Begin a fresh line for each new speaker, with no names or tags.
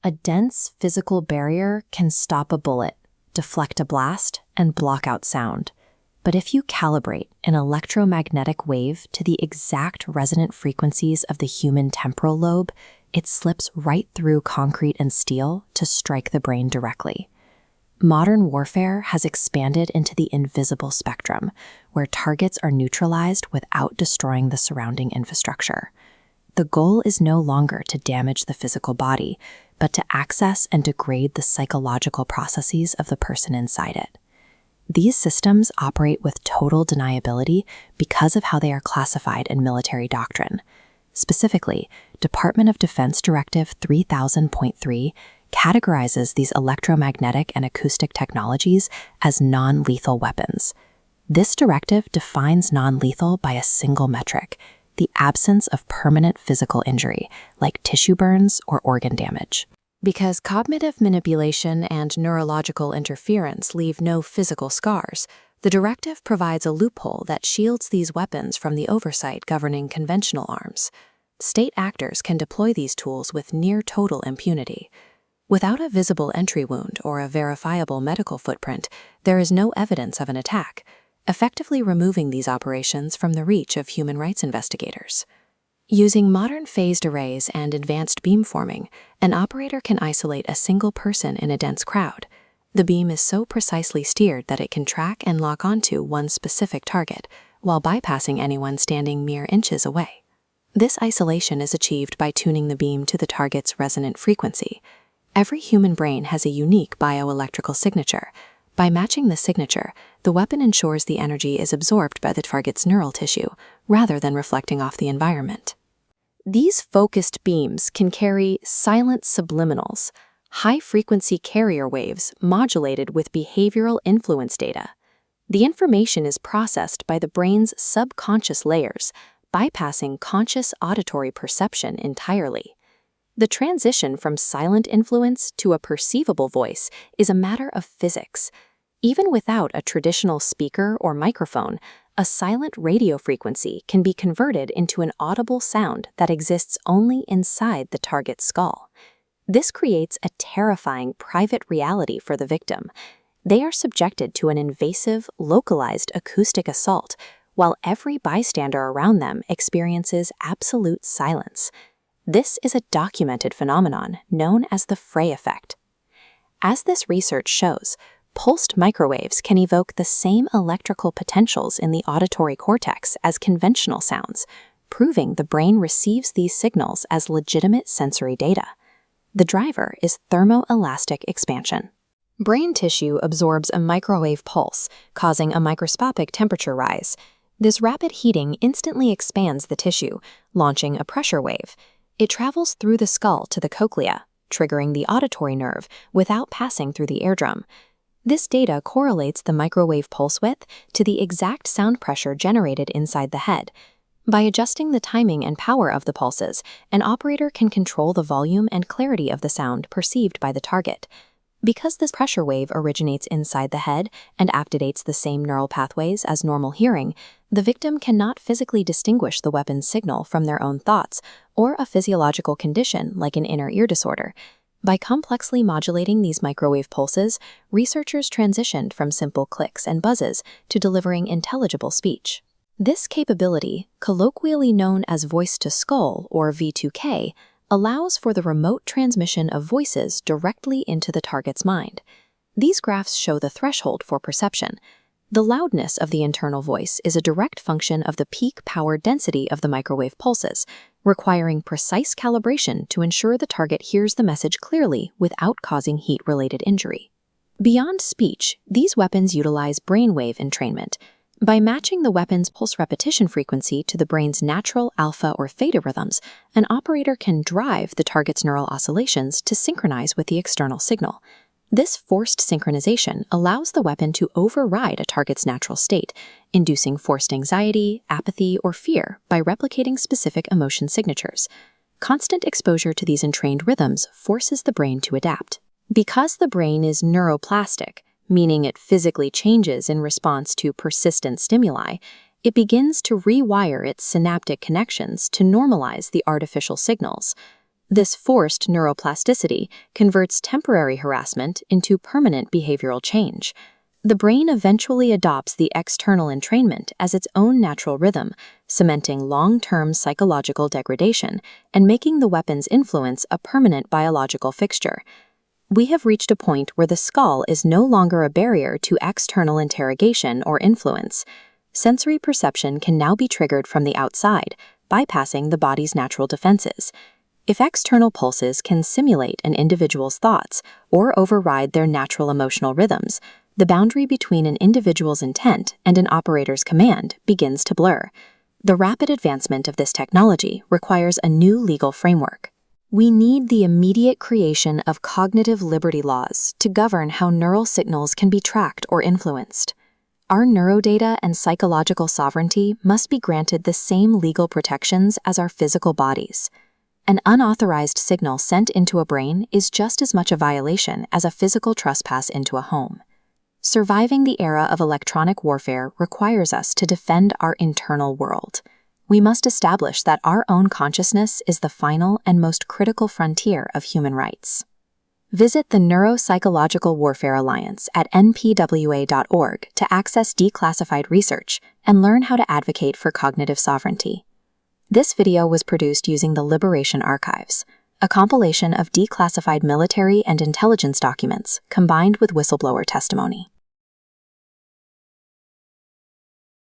A dense physical barrier can stop a bullet, deflect a blast, and block out sound. But if you calibrate an electromagnetic wave to the exact resonant frequencies of the human temporal lobe, it slips right through concrete and steel to strike the brain directly. Modern warfare has expanded into the invisible spectrum, where targets are neutralized without destroying the surrounding infrastructure. The goal is no longer to damage the physical body, but to access and degrade the psychological processes of the person inside it. These systems operate with total deniability because of how they are classified in military doctrine. Specifically, Department of Defense Directive 3000.3 categorizes these electromagnetic and acoustic technologies as non-lethal weapons. This directive defines non-lethal by a single metric: the absence of permanent physical injury, like tissue burns or organ damage. Because cognitive manipulation and neurological interference leave no physical scars, the directive provides a loophole that shields these weapons from the oversight governing conventional arms. State actors can deploy these tools with near-total impunity. Without a visible entry wound or a verifiable medical footprint, there is no evidence of an attack, effectively removing these operations from the reach of human rights investigators. Using modern phased arrays and advanced beamforming, an operator can isolate a single person in a dense crowd. The beam is so precisely steered that it can track and lock onto one specific target, while bypassing anyone standing mere inches away. This isolation is achieved by tuning the beam to the target's resonant frequency. Every human brain has a unique bioelectrical signature. By matching the signature, the weapon ensures the energy is absorbed by the target's neural tissue, rather than reflecting off the environment. These focused beams can carry silent subliminals, high-frequency carrier waves modulated with behavioral influence data. The information is processed by the brain's subconscious layers, bypassing conscious auditory perception entirely. The transition from silent influence to a perceivable voice is a matter of physics. Even without a traditional speaker or microphone, a silent radio frequency can be converted into an audible sound that exists only inside the target's skull. This creates a terrifying private reality for the victim. They are subjected to an invasive, localized acoustic assault, while every bystander around them experiences absolute silence. This is a documented phenomenon known as the Frey effect. As this research shows, pulsed microwaves can evoke the same electrical potentials in the auditory cortex as conventional sounds, proving the brain receives these signals as legitimate sensory data. The driver is thermoelastic expansion. Brain tissue absorbs a microwave pulse, causing a microscopic temperature rise. This rapid heating instantly expands the tissue, launching a pressure wave. It travels through the skull to the cochlea, triggering the auditory nerve without passing through the eardrum. This data correlates the microwave pulse width to the exact sound pressure generated inside the head. By adjusting the timing and power of the pulses, an operator can control the volume and clarity of the sound perceived by the target. Because this pressure wave originates inside the head and activates the same neural pathways as normal hearing, the victim cannot physically distinguish the weapon's signal from their own thoughts or a physiological condition like an inner ear disorder. By complexly modulating these microwave pulses, researchers transitioned from simple clicks and buzzes to delivering intelligible speech. This capability, colloquially known as voice-to-skull or V2K, allows for the remote transmission of voices directly into the target's mind. These graphs show the threshold for perception. The loudness of the internal voice is a direct function of the peak power density of the microwave pulses, requiring precise calibration to ensure the target hears the message clearly without causing heat-related injury. Beyond speech, these weapons utilize brainwave entrainment. By matching the weapon's pulse repetition frequency to the brain's natural alpha or theta rhythms, an operator can drive the target's neural oscillations to synchronize with the external signal. This forced synchronization allows the weapon to override a target's natural state, inducing forced anxiety, apathy, or fear by replicating specific emotion signatures. Constant exposure to these entrained rhythms forces the brain to adapt. Because the brain is neuroplastic, meaning it physically changes in response to persistent stimuli, it begins to rewire its synaptic connections to normalize the artificial signals. This forced neuroplasticity converts temporary harassment into permanent behavioral change. The brain eventually adopts the external entrainment as its own natural rhythm, cementing long-term psychological degradation and making the weapon's influence a permanent biological fixture. We have reached a point where the skull is no longer a barrier to external interrogation or influence. Sensory perception can now be triggered from the outside, bypassing the body's natural defenses. If external pulses can simulate an individual's thoughts or override their natural emotional rhythms, the boundary between an individual's intent and an operator's command begins to blur. The rapid advancement of this technology requires a new legal framework. We need the immediate creation of cognitive liberty laws to govern how neural signals can be tracked or influenced. Our neurodata and psychological sovereignty must be granted the same legal protections as our physical bodies. An unauthorized signal sent into a brain is just as much a violation as a physical trespass into a home. Surviving the era of electronic warfare requires us to defend our internal world. We must establish that our own consciousness is the final and most critical frontier of human rights. Visit the Neuropsychological Warfare Alliance at npwa.org to access declassified research and learn how to advocate for cognitive sovereignty. This video was produced using the Liberation Archives, a compilation of declassified military and intelligence documents combined with whistleblower testimony.